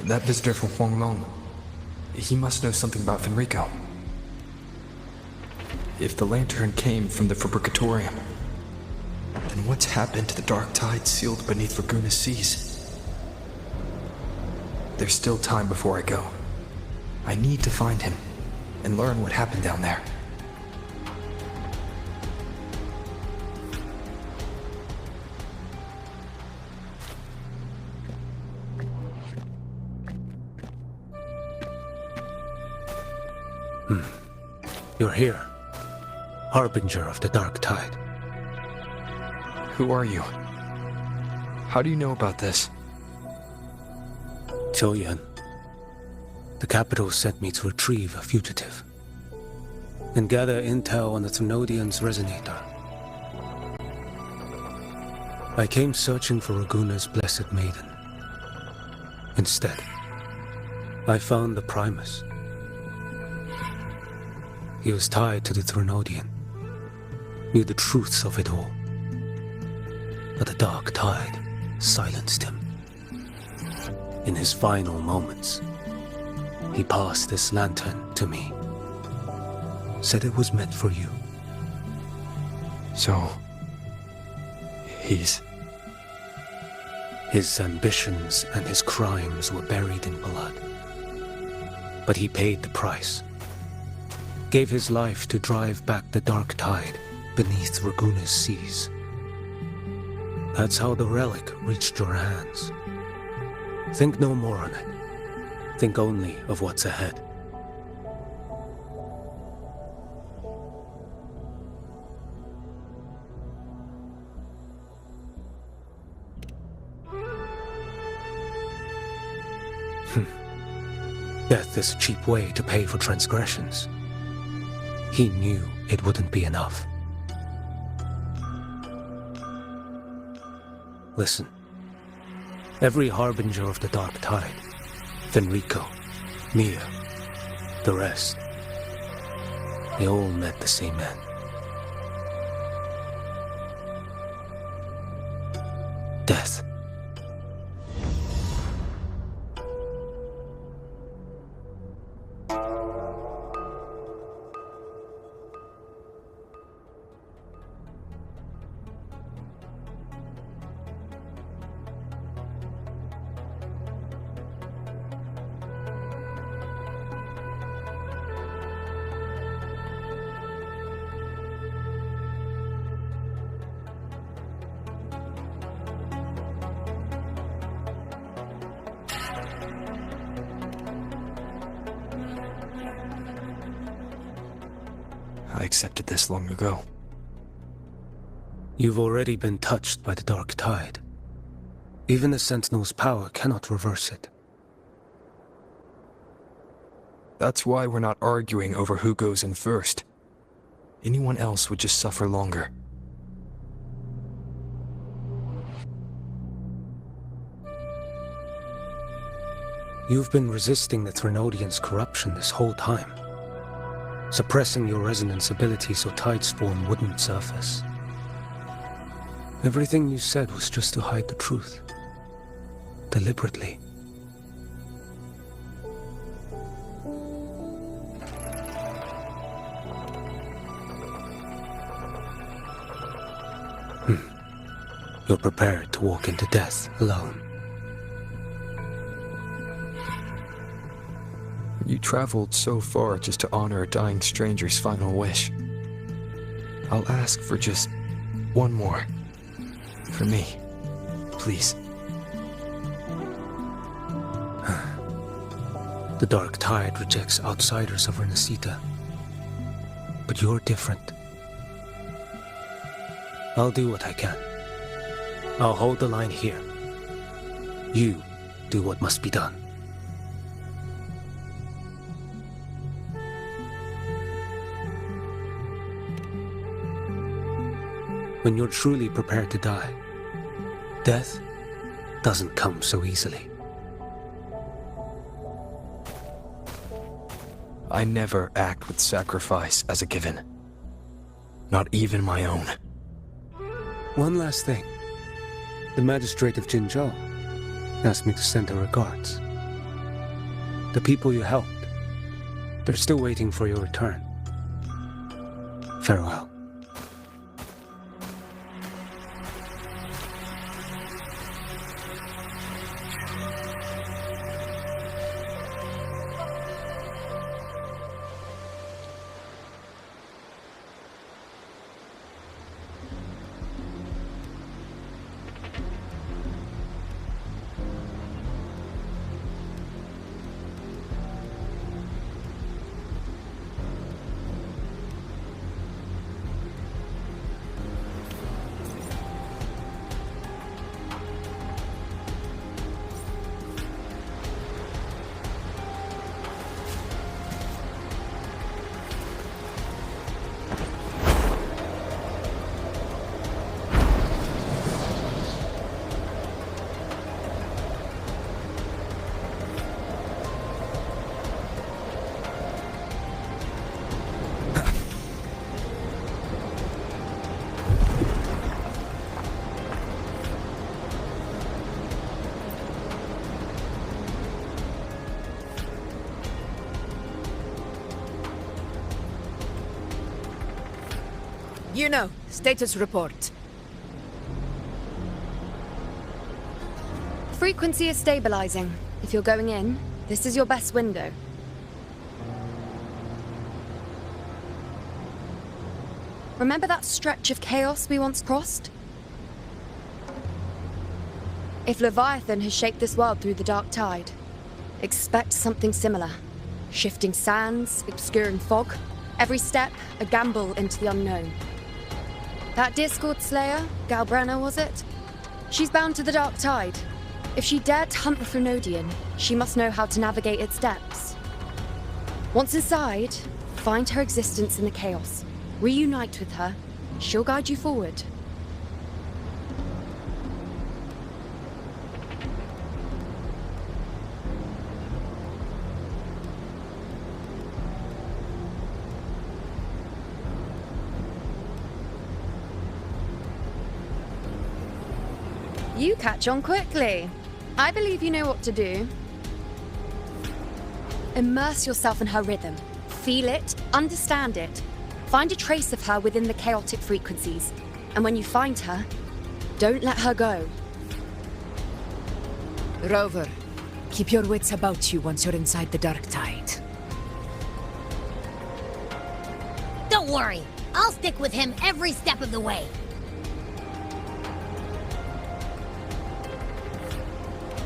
That visitor from Huanglong, he must know something about Fenrico. If the lantern came from the Fabricatorium, then what's happened to the dark tide sealed beneath Raguna's seas? There's still time before I go. I need to find him and learn what happened down there. You're here, harbinger of the dark tide. Who are you? How do you know about this? Choyan. The capital sent me to retrieve a fugitive and gather intel on the Thenodian's resonator. I came searching for Raguna's blessed maiden. Instead, I found the Primus. He was tied to the Thenodian, knew the truths of it all. But the dark tide silenced him. In his final moments, he passed this lantern to me. Said it was meant for you. So... His ambitions and his crimes were buried in blood. But he paid the price. Gave his life to drive back the dark tide beneath Raguna's seas. That's how the relic reached your hands. Think no more on it. Think only of what's ahead. Death is a cheap way to pay for transgressions. He knew it wouldn't be enough. Listen. Every harbinger of the dark tide, Fenrico, Mia, the rest, they all met the same end. Death. I accepted this long ago. You've already been touched by the dark tide. Even the Sentinel's power cannot reverse it. That's why we're not arguing over who goes in first. Anyone else would just suffer longer. You've been resisting the Thenodian's corruption this whole time. Suppressing your resonance ability so Tidespawn wouldn't surface. Everything you said was just to hide the truth. Deliberately. You're prepared to walk into death alone. You traveled so far just to honor a dying stranger's final wish. I'll ask for just one more. For me. Please. The dark tide rejects outsiders of Rinascita. But you're different. I'll do what I can. I'll hold the line here. You do what must be done. When you're truly prepared to die, death doesn't come so easily. I never act with sacrifice as a given. Not even my own. One last thing. The magistrate of Jinzhou asked me to send her regards. The people you helped. They're still waiting for your return. Farewell. You know, status report. Frequency is stabilizing. If you're going in, this is your best window. Remember that stretch of chaos we once crossed? If Leviathan has shaped this world through the dark tide, expect something similar. Shifting sands, obscuring fog, every step a gamble into the unknown. That Discord Slayer, Galbrenna was it? She's bound to the dark tide. If she dared to hunt the Thrunodian, she must know how to navigate its depths. Once inside, find her existence in the chaos. Reunite with her. She'll guide you forward. You catch on quickly. I believe you know what to do. Immerse yourself in her rhythm. Feel it, understand it. Find a trace of her within the chaotic frequencies. And when you find her, don't let her go. Rover, keep your wits about you once you're inside the dark tide. Don't worry, I'll stick with him every step of the way.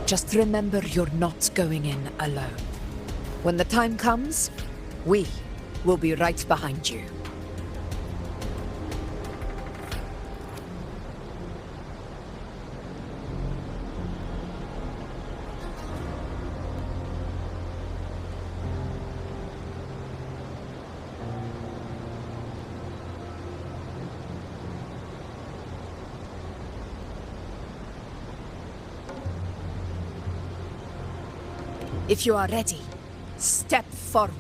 Just remember you're not going in alone. When the time comes, we will be right behind you. If you are ready, step forward.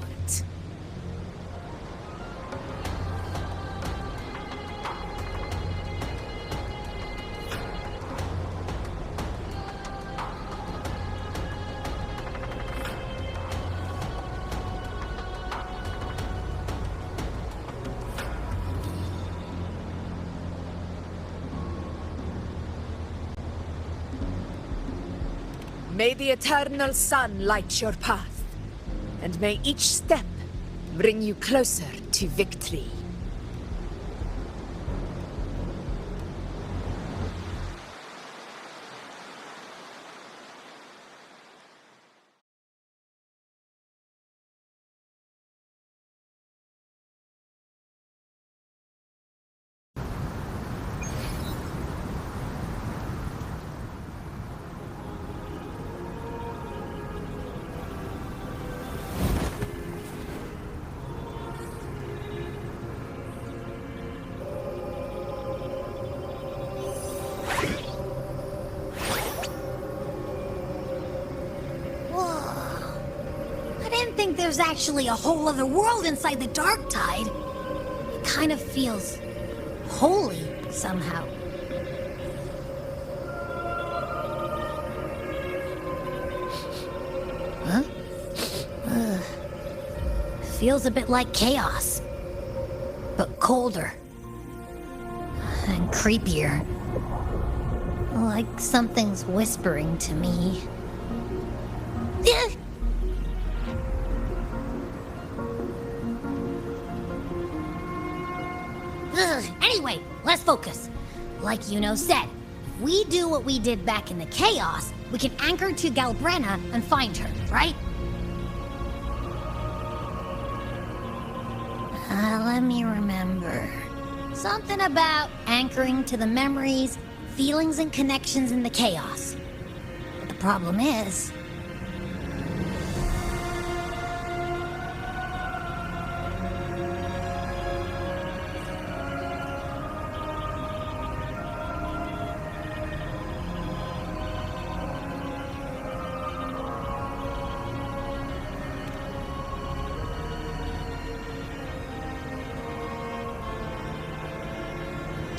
May the eternal sun light your path, and may each step bring you closer to victory. There's actually a whole other world inside the dark tide. It kind of feels holy somehow. Huh? feels a bit like chaos, but colder and creepier. Like something's whispering to me. Anyway, let's focus. Like Yuno said, if we do what we did back in the chaos, we can anchor to Galbrenna and find her, right? Let me remember. Something about anchoring to the memories, feelings, and connections in the chaos. But the problem is...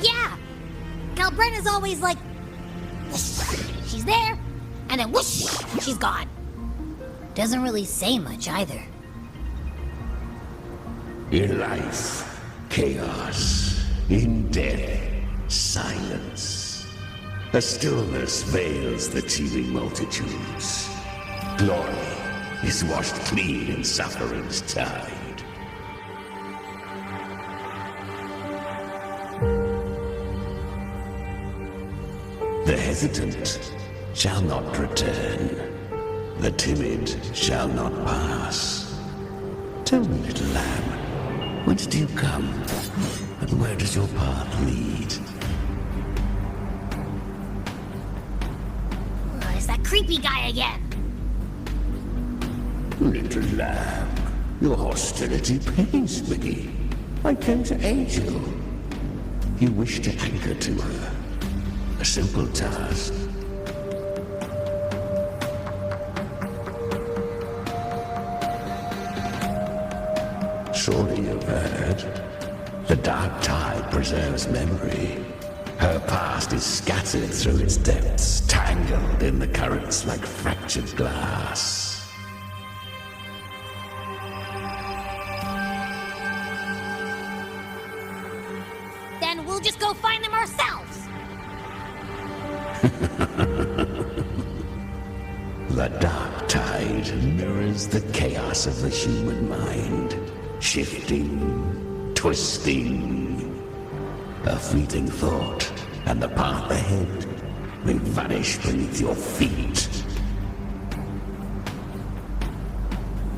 Yeah! Galbrenna's always like... whoosh, she's there, and then whoosh, she's gone. Doesn't really say much either. In life, chaos. In death, silence. A stillness veils the teeming multitudes. Glory is washed clean in suffering's tide. The hesitant shall not return. The timid shall not pass. Tell me, little lamb, whence do you come? And where does your path lead? It's that creepy guy again. Little lamb, your hostility pains me. I came to aid you. You wish to anchor to her. A simple task. Surely you've heard. The dark tide preserves memory. Her past is scattered through its depths, tangled in the currents like fractured glass. Then we'll just go find them ourselves. The dark tide mirrors the chaos of the human mind, shifting, twisting. A fleeting thought, and the path ahead may vanish beneath your feet.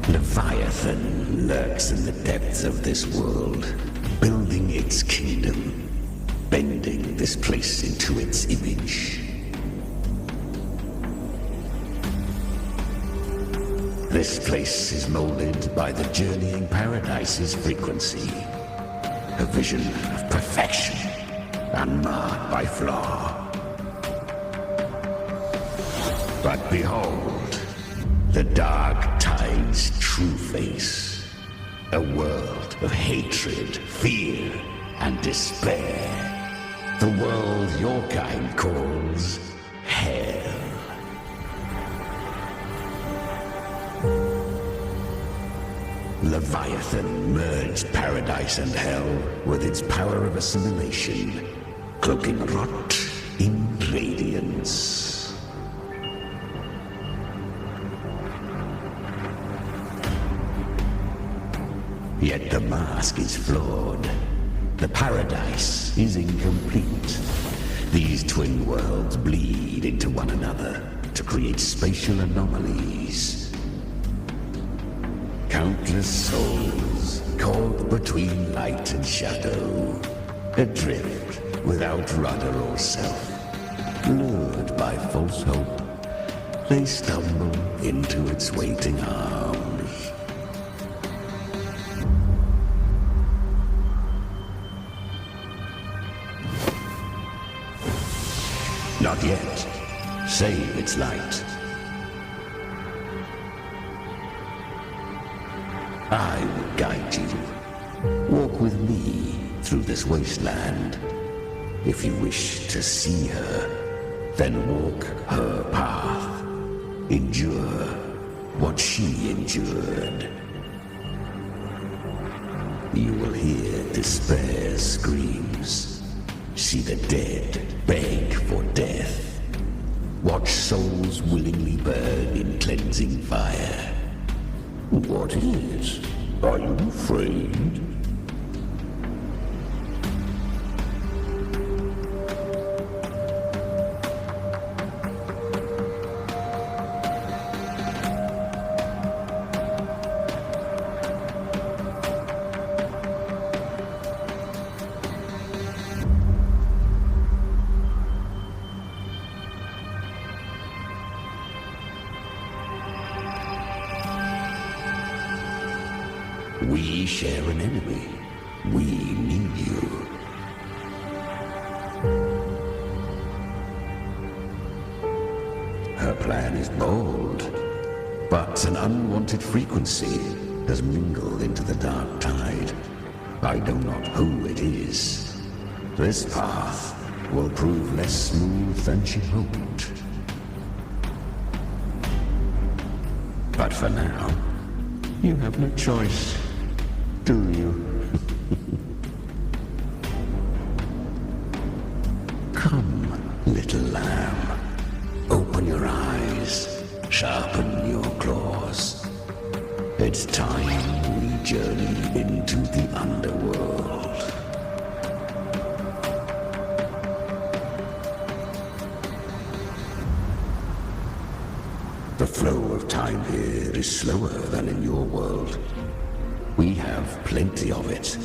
Leviathan lurks in the depths of this world, building its kingdom, bending this place into its image. This place is molded by the journeying paradise's frequency. A vision of perfection, unmarred by flaw. But behold, the dark tide's true face. A world of hatred, fear, and despair. The world your kind calls hell. Leviathan merged paradise and hell with its power of assimilation, cloaking rot in radiance. Yet the mask is flawed. The paradise is incomplete. These twin worlds bleed into one another to create spatial anomalies. Countless souls caught between light and shadow, adrift without rudder or self, lured by false hope, they stumble into its waiting arms. Not yet, save its light. I will guide you. Walk with me through this wasteland. If you wish to see her, then walk her path. Endure what she endured. You will hear despair's screams. See the dead beg for death. Watch souls willingly burn in cleansing fire. What is? Are you afraid? We share an enemy. We need you. Her plan is bold, but an unwanted frequency has mingled into the dark tide. I know not who it is. This path will prove less smooth than she hoped. But for now, you have no choice. Do you? Come, little lamb. Open your eyes. Sharpen your claws. It's time we journey into the underworld. The flow of time here is slower than in your world. We have plenty of it.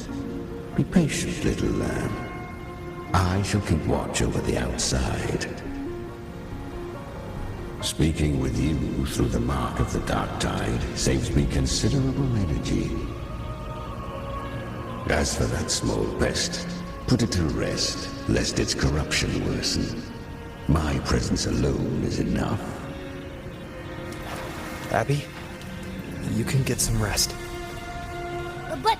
Be patient, little lamb. I shall keep watch over the outside. Speaking with you through the mark of the dark tide saves me considerable energy. As for that small pest, put it to rest, lest its corruption worsen. My presence alone is enough. Abby, you can get some rest. But...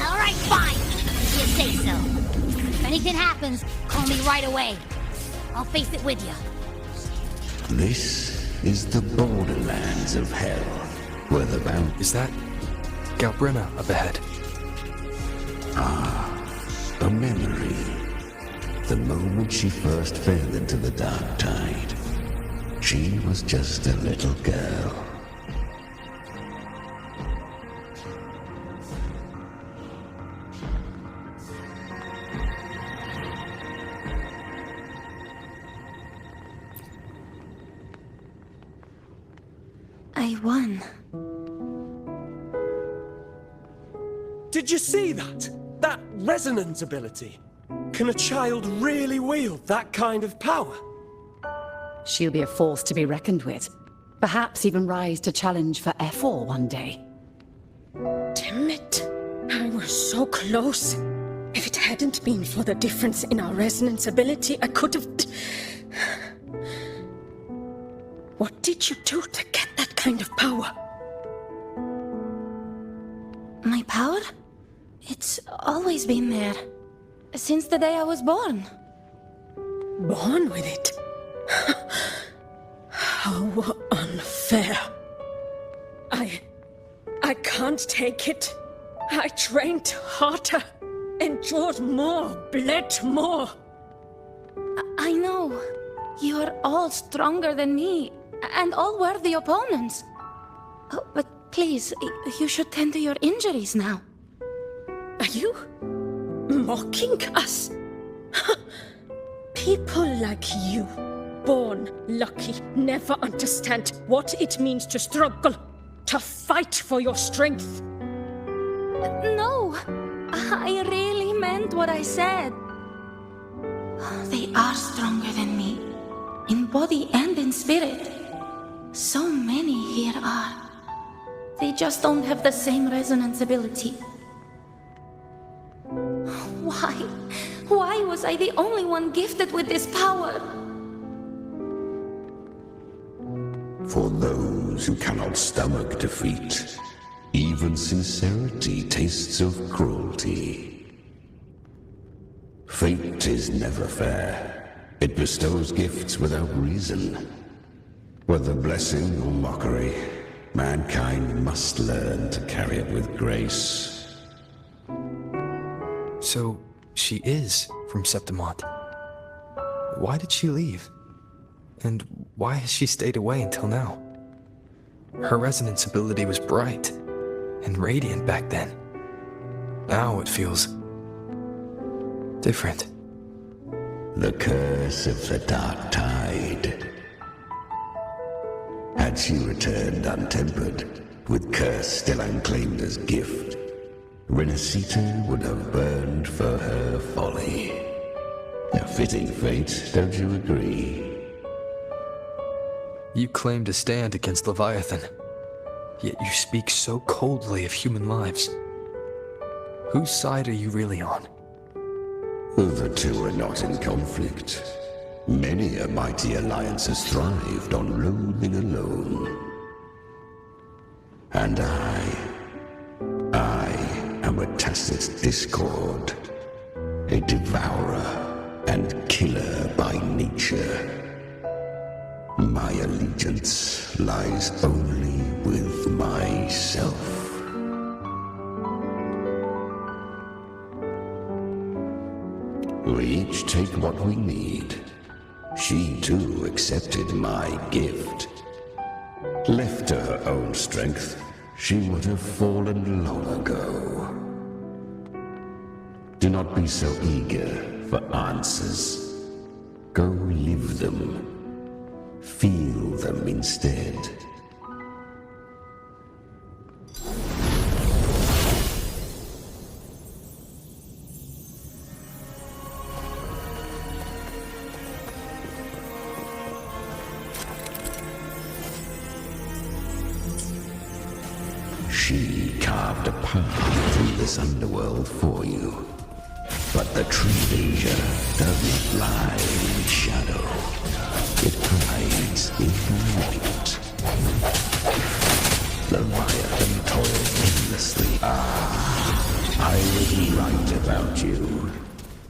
Alright, fine. If you say so. If anything happens, call me right away. I'll face it with you. This is the borderlands of hell, where the bound... Is that Galbrina up ahead? A memory. The moment she first fell into the dark tide. She was just a little girl. I won. Did you see that? That resonance ability? Can a child really wield that kind of power? She'll be a force to be reckoned with. Perhaps even rise to challenge for F4 one day. Damn it. I was so close. If it hadn't been for the difference in our resonance ability, I could have... What did you do to get that kind of power? My power? It's always been there. Since the day I was born. Born with it? How unfair. I can't take it. I trained harder, endured more, bled more. I know. You're all stronger than me, and all worthy opponents. Oh, but please, you should tend to your injuries now. Are you mocking us? People like you, born lucky, never understand what it means to struggle, to fight for your strength. No, I really meant what I said. They are stronger than me, in body and in spirit. So many here are. They just don't have the same resonance ability. Why was I the only one gifted with this power? For those who cannot stomach defeat, even sincerity tastes of cruelty. Fate is never fair. It bestows gifts without reason. Whether blessing or mockery, Mankind must learn to carry it with grace. So, she is from Septimont. Why did she leave? And why has she stayed away until now? Her resonance ability was bright and radiant back then. Now it feels different. The curse of the Dark Tide. Had she returned untempered, with curse still unclaimed as gift, Rinascita would have burned for her folly. A fitting fate, don't you agree? You claim to stand against Leviathan, yet you speak so coldly of human lives. Whose side are you really on? The two are not in conflict. Many a mighty alliance has thrived on loathing alone. And I am a tacit discord, a devourer and killer by nature. My allegiance lies only with myself. We each take what we need. She too accepted my gift. Left to her own strength, she would have fallen long ago. Do not be so eager for answers. Go live them. Feel them instead. She carved a path through this underworld for you. But the true danger doesn't lie in shadow. It hides in the light. Leviathan toils endlessly. I was right about you.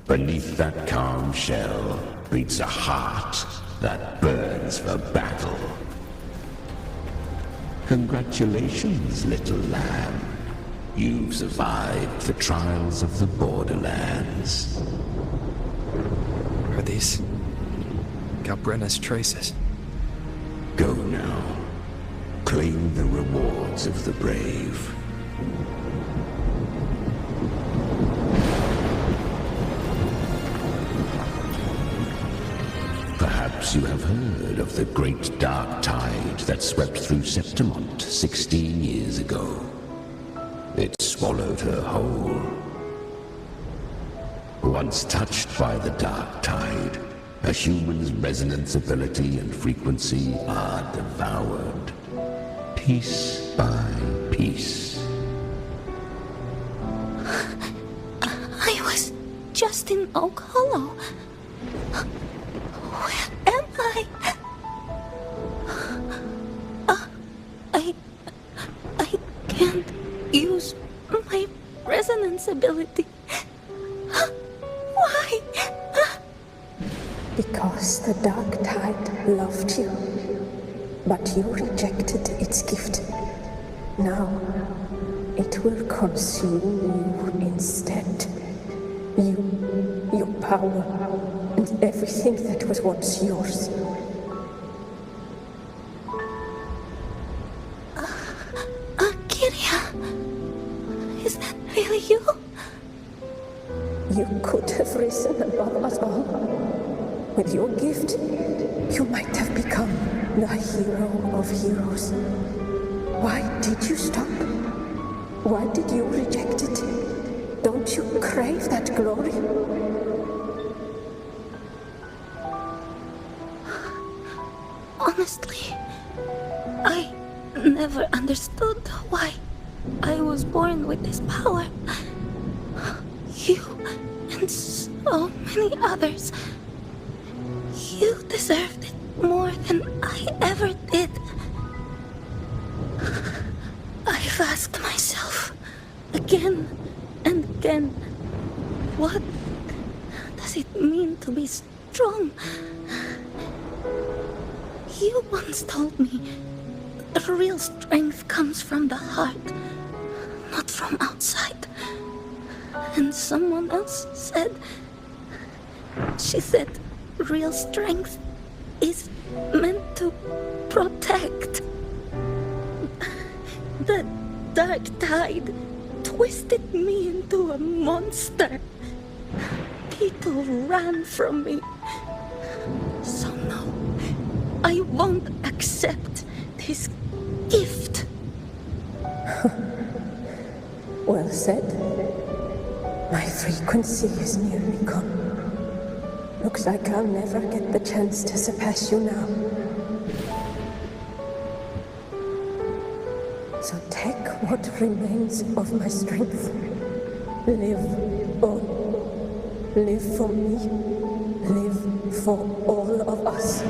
Beneath that calm shell beats a heart that burns for battle. Congratulations, little lamb. You've survived the trials of the Borderlands. Are these Galbrenna's traces? Go now. Claim the rewards of the brave. Perhaps you have heard of the great dark tide that swept through Septimont 16 years ago. It swallowed her whole. Once touched by the dark tide, a human's resonance ability and frequency are devoured, piece by piece. I was just in Oak Hollow. Where am I? I can't use my resonance ability. Why? Because the Dark Tide loved you, but you rejected its gift. Now, it will consume you instead. You, your power, and everything that was once yours. Kiria, is that really you? You could have risen above us all. With your gift, you might have become the hero of heroes. Why did you stop? Why did you reject it? Don't you crave that glory? Honestly, I never understood why I was born with this power. You and so many others. You deserved it more than I ever did. I've asked myself again and again, what does it mean to be strong? You once told me real strength comes from the heart, not from outside. And someone else said... She said real strength is meant to protect. The dark tide twisted me into a monster. People ran from me. So no, I won't accept this gift. Well said. My frequency is nearly gone. Looks like I'll never get the chance to surpass you now. So take what remains of my strength. Live on. Live for me. Live for all of us.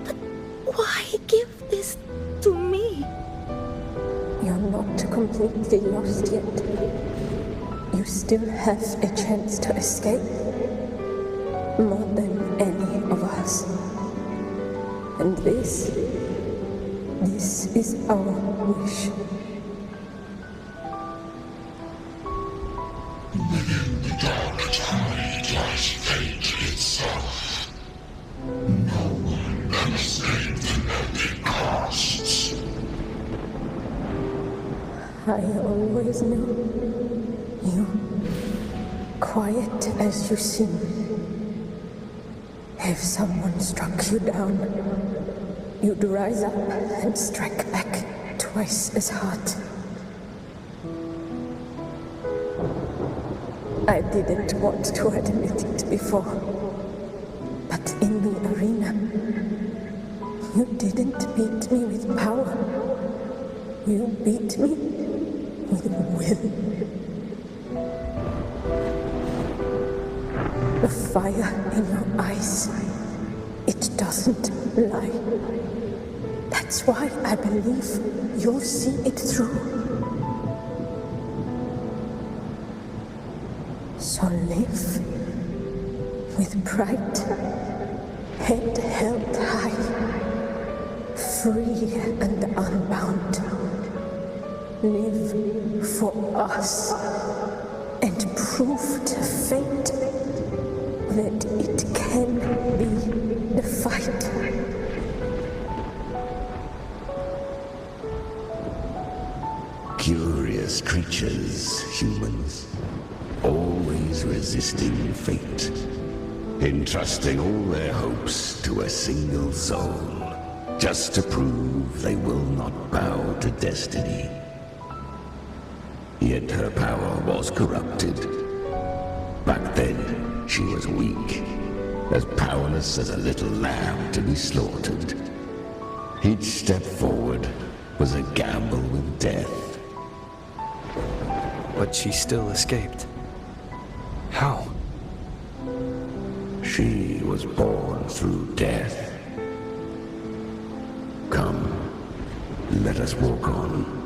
But why give this to me? You're not completely lost yet. You still have a chance to escape. More than any of us. And this is our wish. Within the dark tide lies fate itself. No one can escape the loaded costs. I always knew you, quiet as you seem. If someone struck you down, you'd rise up and strike back twice as hard. I didn't want to admit it before, but in the arena, you didn't beat me with power. You beat me with will. The fire in your eyes, it doesn't lie. That's why I believe you'll see it through. So live with pride, head held high, free and unbound. Live for us and prove to fate that it can be defied. Curious creatures, humans, always resisting fate, entrusting all their hopes to a single soul, just to prove they will not bow to destiny. Yet her power was corrupted. Back then, she was weak, as powerless as a little lamb to be slaughtered. Each step forward was a gamble with death. But she still escaped. How? She was born through death. Come, let us walk on.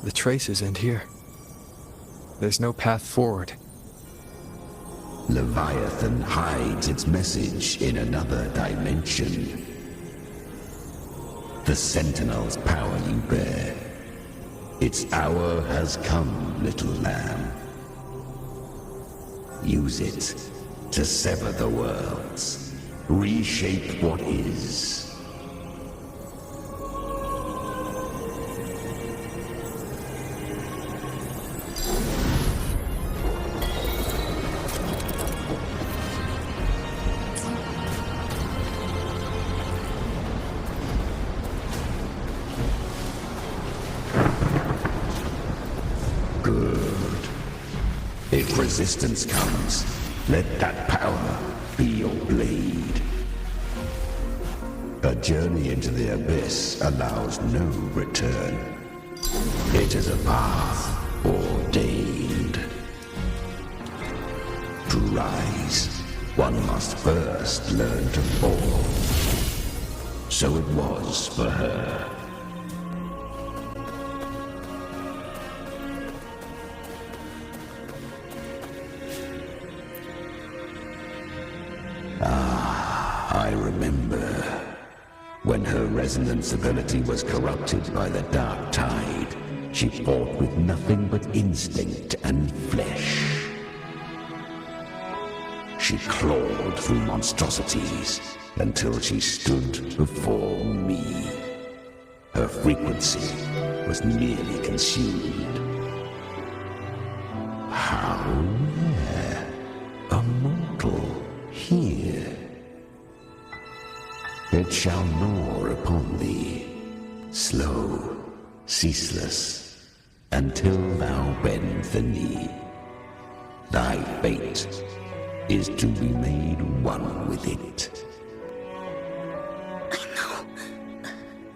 The traces end here. There's no path forward. Leviathan hides its message in another dimension. The Sentinel's power you bear. Its hour has come, little lamb. Use it to sever the worlds, reshape what is. If resistance comes, let that power be your blade. A journey into the abyss allows no return. It is a path ordained. To rise, one must first learn to fall. So it was for her. I remember when her resonance ability was corrupted by the dark tide. She fought with nothing but instinct and flesh. She clawed through monstrosities until she stood before me. Her frequency was nearly consumed. How rare a mortal here. It shall gnaw upon thee, slow, ceaseless, until thou bend the knee. Thy fate is to be made one with it. I know.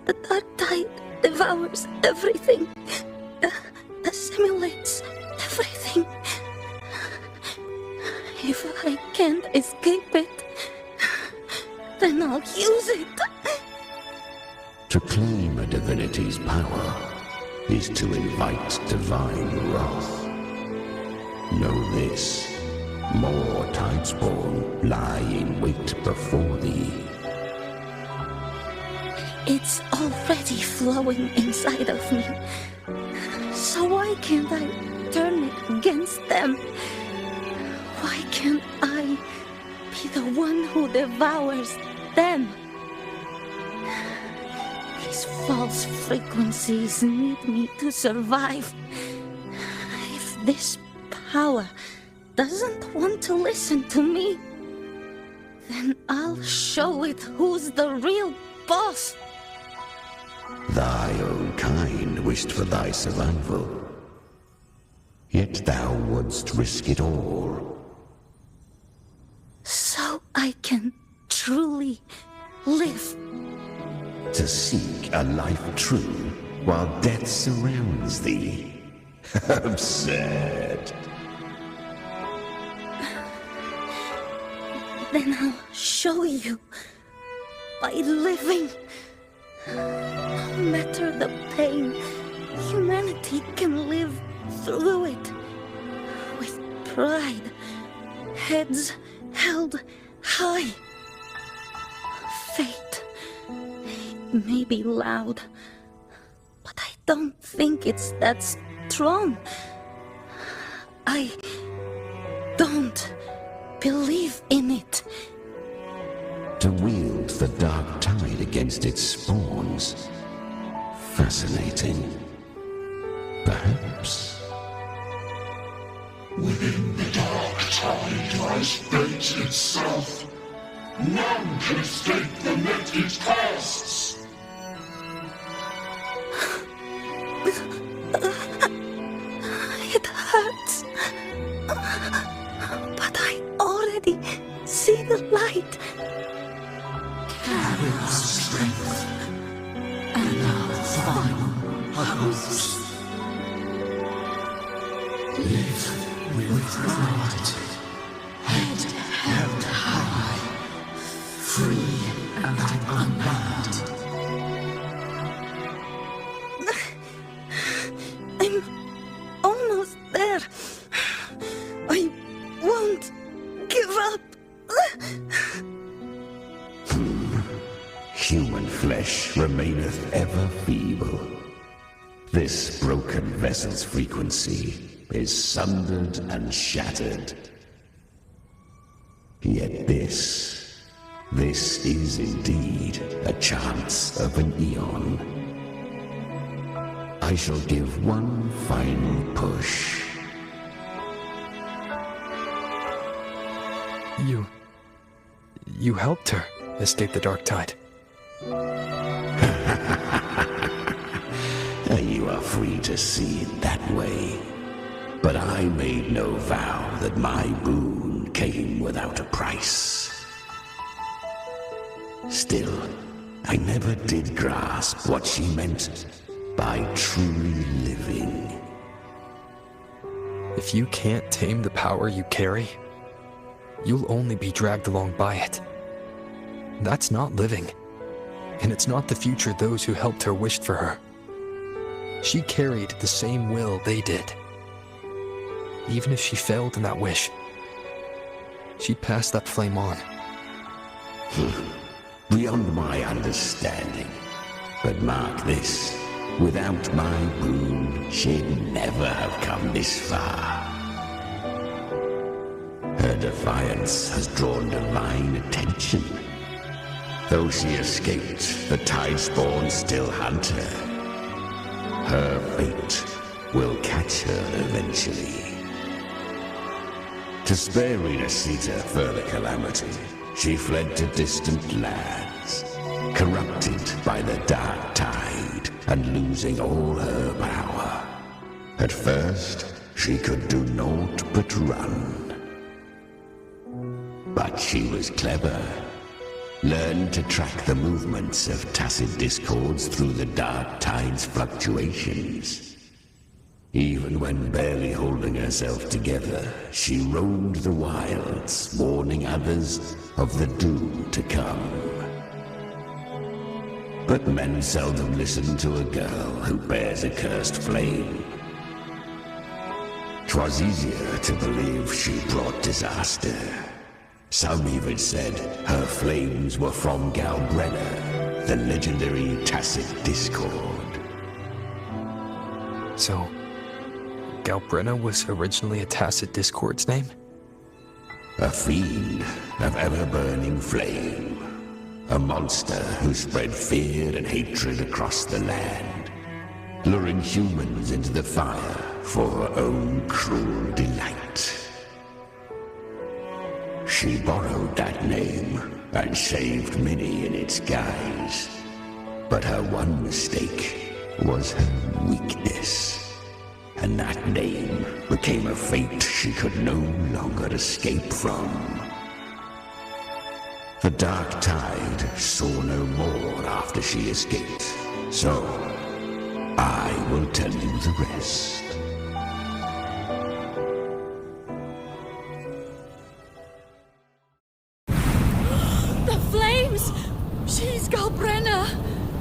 The dark tide devours everything, assimilates everything. If I can't escape it, then I'll use it. To claim a divinity's power is to invite divine wrath. Know this, more tidespawn lie in wait before thee. It's already flowing inside of me. So why can't I turn it against them? Why can't I be the one who devours them? These false frequencies need me to survive. If this power doesn't want to listen to me, then I'll show it who's the real boss. Thy own kind wished for thy survival, yet thou wouldst risk it all. So I can truly live. To seek a life true while death surrounds thee. Absurd. Then I'll show you by living. No matter the pain, humanity can live through it with pride, heads held high. Fate, it may be loud, but I don't think it's that strong. I don't believe in it. To wield the dark tide against its spawns. Fascinating. Perhaps. Within the dark tide lies fate itself. None can escape the net it casts. It hurts. But I already see the light. Carry our strength and our final hopes. Live with pride, head held high, free and unbound. I'm almost there. I won't give up. Human flesh remaineth ever feeble. This broken vessel's frequency is sundered and shattered. Yet this is indeed a chance of an eon. I shall give one final push. You helped her escape the dark tide. You are free to see it that way. But I made no vow that my boon came without a price. Still, I never did grasp what she meant by truly living. If you can't tame the power you carry, you'll only be dragged along by it. That's not living. And it's not the future those who helped her wished for her. She carried the same will they did. Even if she failed in that wish, she'd pass that flame on. Beyond my understanding. But mark this, without my boon, she'd never have come this far. Her defiance has drawn divine attention. Though she escaped, the Tidespawn still hunt her. Her fate will catch her eventually. To spare Rinascita further calamity, she fled to distant lands, corrupted by the dark tide and losing all her power. At first, she could do naught but run. But she was clever. Learned to track the movements of tacit discords through the dark tide's fluctuations. Even when barely holding herself together, she roamed the wilds, warning others of the doom to come. But men seldom listen to a girl who bears a cursed flame. 'Twas easier to believe she brought disaster. Some even said her flames were from Galbrenna, the legendary tacit discord. So, Galbrenna was originally a tacit discord's name? A fiend of ever-burning flame. A monster who spread fear and hatred across the land, luring humans into the fire for her own cruel delight. She borrowed that name and saved many in its guise. But her one mistake was her weakness. And that name became a fate she could no longer escape from. The dark tide saw no more after she escaped. So, I will tell you the rest. She's Galbrenna,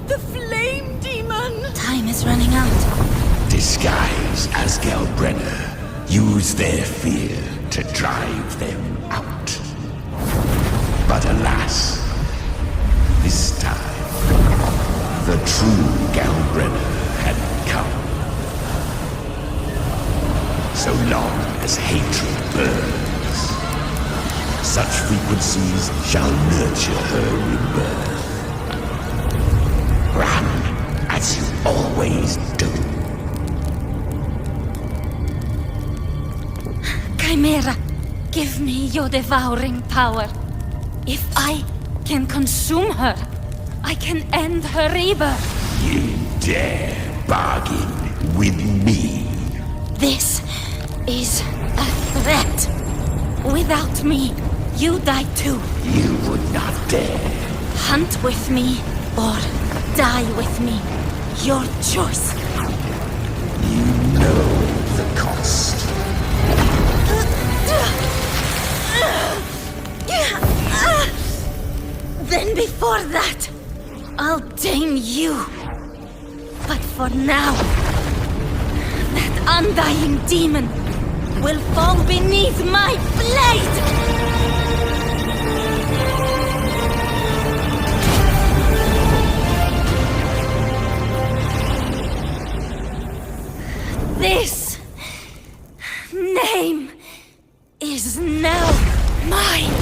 the flame demon! Time is running out. Disguise as Galbrenna, use their fear to drive them out. But alas, this time, the true Galbrenna had come. So long as hatred burns, such frequencies shall nurture her rebirth. Run, as you always do. Chimera, give me your devouring power. If I can consume her, I can end her rebirth. You dare bargain with me? This is a threat. Without me, you die too. You would not dare. Hunt with me, or die with me. Your choice. You know the cost. Then before that, I'll tame you. But for now, that undying demon will fall beneath my blade! This name is now mine!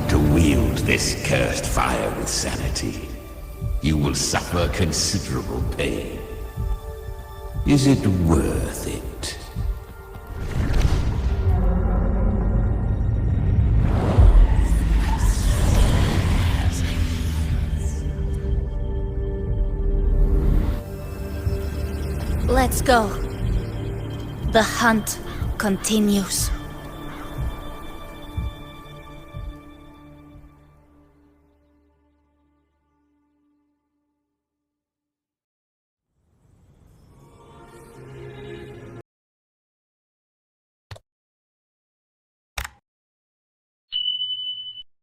To wield this cursed fire with sanity, you will suffer considerable pain. Is it worth it? Let's go. The hunt continues.